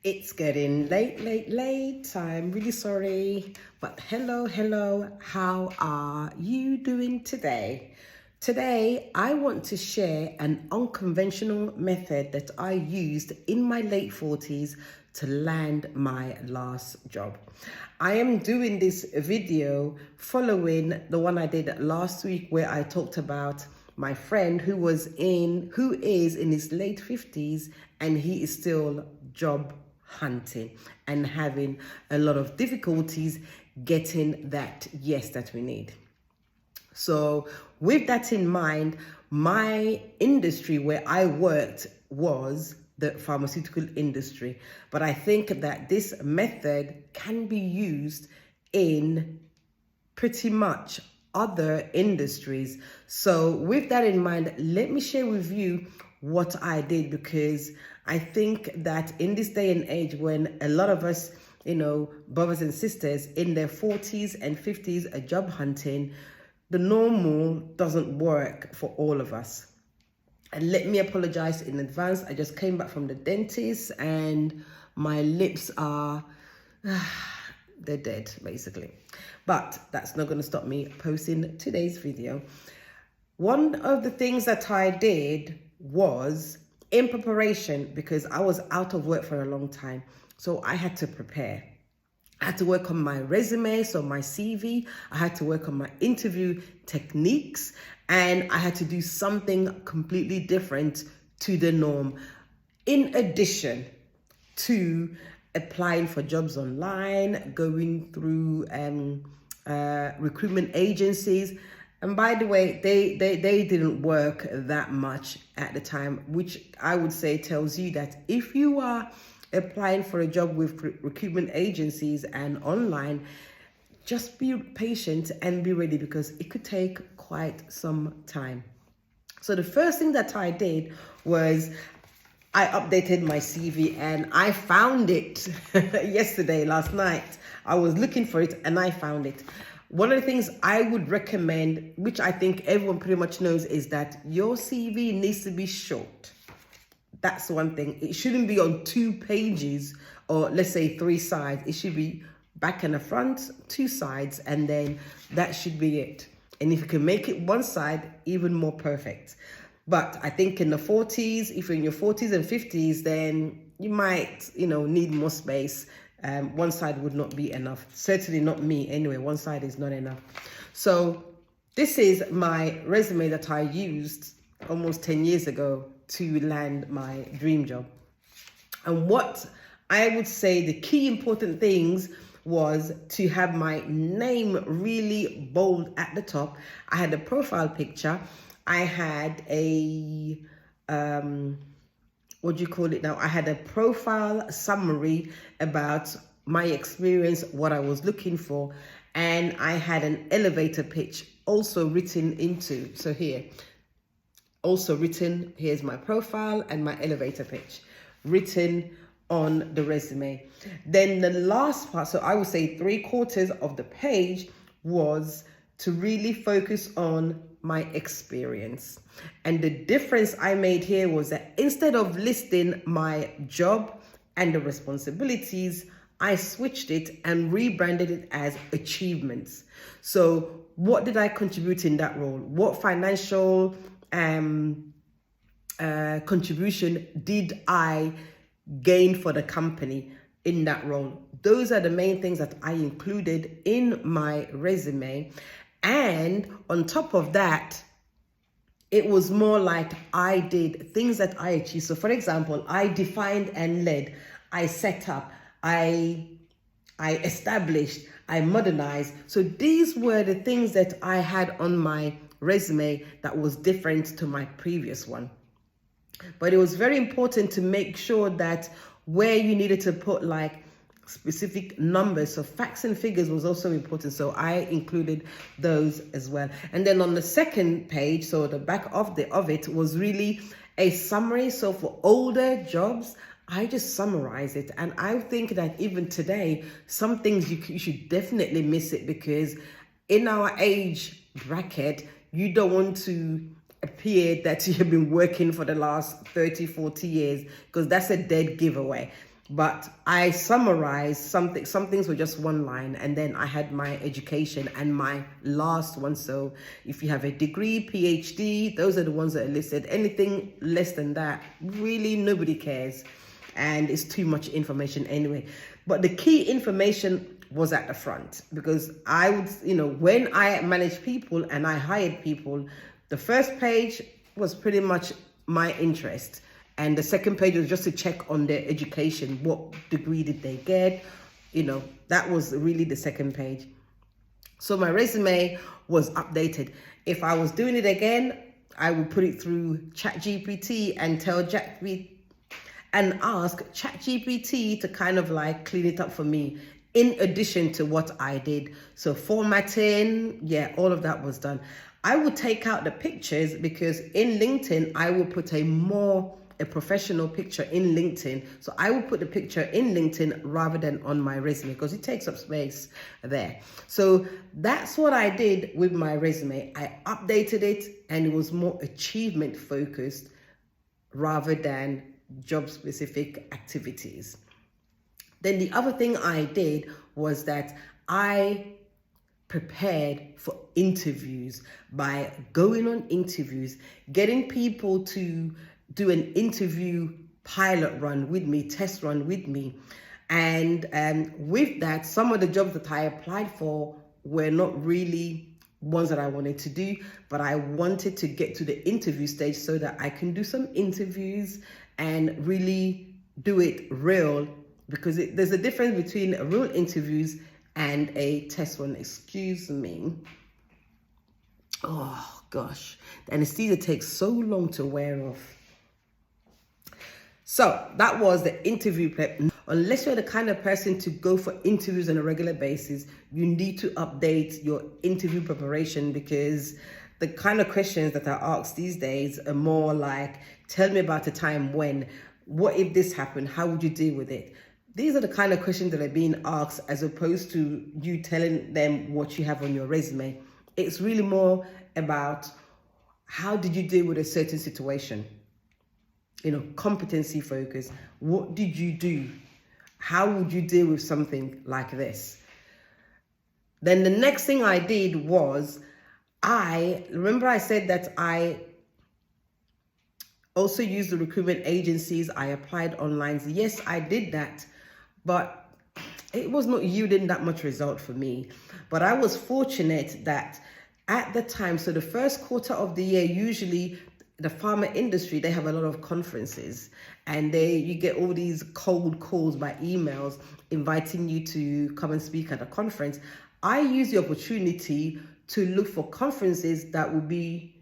It's getting late. I'm really sorry. But hello. How are you doing today? Today, I want to share an unconventional method that I used in my late 40s to land my last job. I am doing this video following the one I did last week where I talked about my friend who is in his late 50s and he is still job hunting and having a lot of difficulties getting that yes that we need. So with that in mind, my industry where I worked was the pharmaceutical industry. But I think that this method can be used in pretty much other industries. So with that in mind, let me share with you what I did, because I think that in this day and age when a lot of us, brothers and sisters in their 40s and 50s are job hunting, the normal doesn't work for all of us. And let me apologize in advance. I just came back from the dentist and my lips are, they're dead basically. But that's not going to stop me posting today's video. One of the things that I did was in preparation, because I was out of work for a long time. So I had to prepare. I had to work on my resume, so my CV. I had to work on my interview techniques, and I had to do something completely different to the norm. In addition to applying for jobs online, going through recruitment agencies. And by the way, they didn't work that much at the time, which I would say tells you that if you are applying for a job with recruitment agencies and online, just be patient and be ready, because it could take quite some time. So the first thing that I did was I updated my CV, and I found it last night. I was looking for it and I found it. One of the things I would recommend, which I think everyone pretty much knows, is that your CV needs to be short. That's one thing. It shouldn't be on 2 pages or let's say 3 sides. It should be back and the front, 2 sides, and then that should be it. And if you can make it 1 side, even more perfect. But I think in the 40s, if you're in your 40s and 50s, then you might, need more space. 1 side would not be enough. Certainly not me anyway. 1 side is not enough. So this is my resume that I used almost 10 years ago to land my dream job. And what I would say the key important things was to have my name really bold at the top. I had a profile picture. I had a, what do you call it now? I had a profile summary about my experience, what I was looking for. And I had an elevator pitch also written into, so here, also written, here's my profile and my elevator pitch written on the resume. Then the last part, so I would say 3/4 of the page, was to really focus on my experience. And the difference I made here was that instead of listing my job and the responsibilities, I switched it and rebranded it as achievements. So what did I contribute in that role? What financial contribution did I gain for the company in that role? Those are the main things that I included in my resume. And on top of that, it was more like I did things that I achieved. So for example, I defined and led, I set up, I established, I modernized. So these were the things that I had on my resume that was different to my previous one. But it was very important to make sure that where you needed to put like specific numbers, so facts and figures was also important. So I included those as well. And then on the second page, so the back of it was really a summary. So for older jobs, I just summarize it. And I think that even today, some things you should definitely miss it, because in our age bracket, you don't want to appear that you've been working for the last 30, 40 years, because that's a dead giveaway. but I summarized something. Some things were just one line, and then I had my education and my last one. So if you have a degree, PhD, those are the ones that are listed. Anything less than that, really nobody cares, and it's too much information anyway. But the key information was at the front, because I would, when I managed people and I hired people, the first page was pretty much my interest. And the second page was just to check on their education. What degree did they get? That was really the second page. So my resume was updated. If I was doing it again, I would put it through ChatGPT and ask ChatGPT to kind of like clean it up for me, in addition to what I did. So formatting, all of that was done. I would take out the pictures, because in LinkedIn, I will put a professional picture in LinkedIn. So I will put the picture in LinkedIn rather than on my resume, because it takes up space there. So that's what I did with my resume. I updated it, and it was more achievement focused rather than job specific activities. Then the other thing I did was that I prepared for interviews by going on interviews, getting people to do an interview pilot run with me, test run with me. And with that, some of the jobs that I applied for were not really ones that I wanted to do, but I wanted to get to the interview stage so that I can do some interviews and really do it real, because there's a difference between real interviews and a test run. Excuse me. Oh gosh, the anesthesia takes so long to wear off. So that was the interview prep. Unless you're the kind of person to go for interviews on a regular basis, you need to update your interview preparation, because the kind of questions that are asked these days are more like, tell me about a time when, what if this happened, how would you deal with it? These are the kind of questions that are being asked, as opposed to you telling them what you have on your resume. It's really more about, how did you deal with a certain situation? Competency focus. What did you do? How would you deal with something like this? Then the next thing I did was, remember I said that I also used the recruitment agencies. I applied online. Yes, I did that, but it was not yielding that much result for me. But I was fortunate that at the time, so the first quarter of the year, usually the pharma industry, they have a lot of conferences, and you get all these cold calls by emails inviting you to come and speak at a conference. I use the opportunity to look for conferences that would be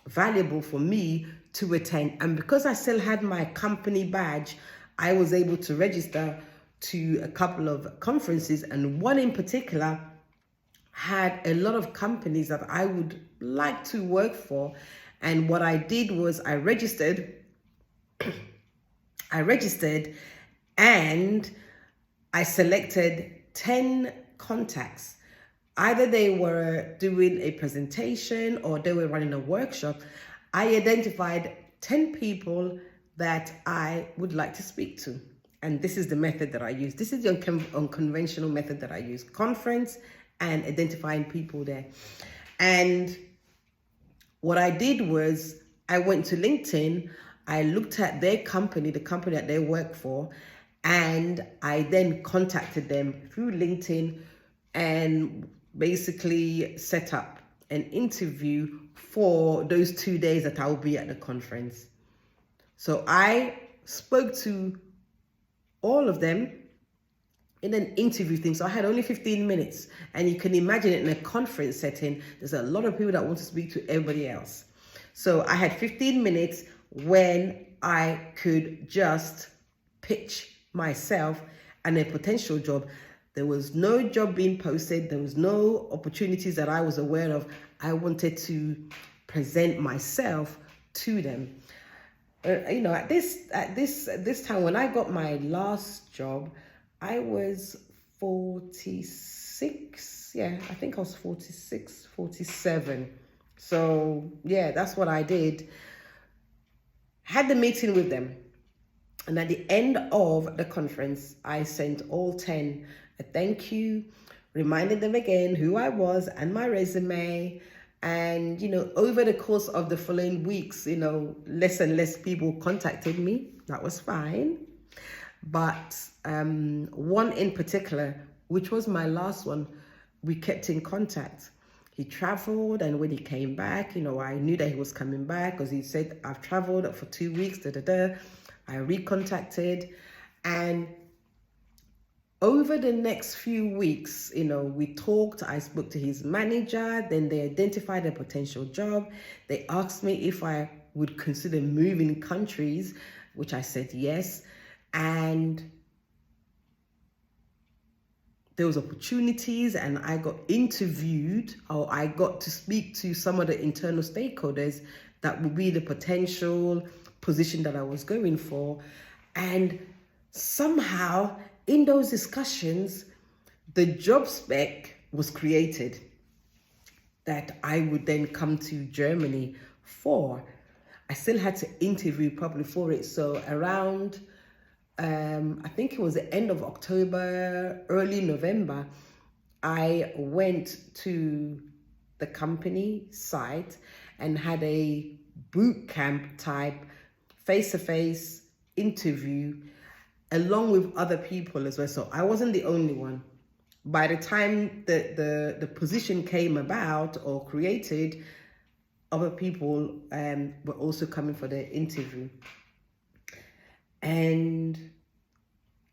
valuable for me to attend. And because I still had my company badge, I was able to register to a couple of conferences, and one in particular had a lot of companies that I would like to work for. And what I did was I registered and I selected 10 contacts. Either they were doing a presentation or they were running a workshop. I identified 10 people that I would like to speak to. And this is the method that I use. This is the unconventional method that I use. Conference and identifying people there. And what I did was I went to LinkedIn, I looked at their company, the company that they work for, and I then contacted them through LinkedIn and basically set up an interview for those 2 days that I will be at the conference. So I spoke to all of them in an interview thing. So I had only 15 minutes, and you can imagine it in a conference setting, there's a lot of people that want to speak to everybody else. So I had 15 minutes when I could just pitch myself and a potential job. There was no job being posted. There was no opportunities that I was aware of. I wanted to present myself to them. At this time when I got my last job, I was 46. Yeah, I think I was 46, 47. So yeah, that's what I did. Had the meeting with them. And at the end of the conference, I sent all 10 a thank you, reminded them again who I was and my resume. And, over the course of the following weeks, less and less people contacted me. That was fine. But one in particular, which was my last one, we kept in contact. He traveled, and when he came back, I knew that he was coming back because he said, I've traveled for 2 weeks, I recontacted, and over the next few weeks, we talked. I spoke to his manager, then they identified a potential job. They asked me if I would consider moving countries, which I said yes. And there was opportunities, and I got interviewed, or I got to speak to some of the internal stakeholders that would be the potential position that I was going for. And somehow in those discussions, the job spec was created that I would then come to Germany for. I still had to interview probably for it. So around, I think it was the end of October, early November, I went to the company site and had a boot camp type face-to-face interview along with other people as well. So I wasn't the only one. By the time the position came about or created, other people were also coming for the interview. And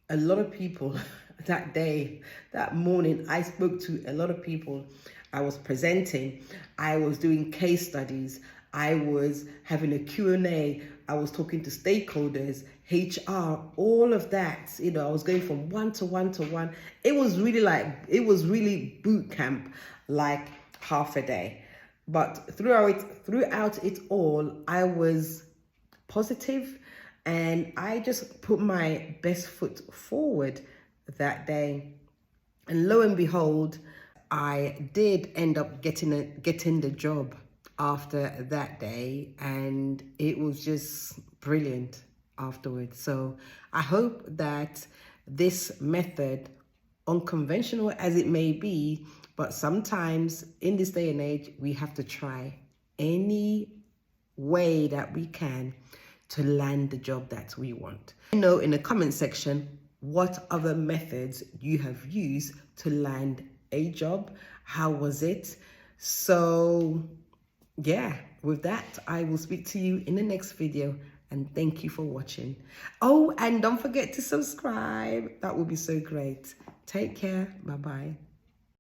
a lot of people that day, that morning, I spoke to a lot of people. I was presenting, I was doing case studies, I was having a Q&A, I was talking to stakeholders, HR, all of that. I was going from one to one to one. It was really boot camp, like half a day. But throughout it all, I was positive, and I just put my best foot forward that day. And lo and behold, I did end up getting the job after that day, and it was just brilliant afterwards. So I hope that this method, unconventional as it may be, but sometimes in this day and age, we have to try any way that we can to land the job that we want. Know in the comment section what other methods you have used to land a job. How was it? So yeah, with that, I will speak to you in the next video, and thank you for watching. Oh, and don't forget to subscribe. That would be so great. Take care. Bye-bye.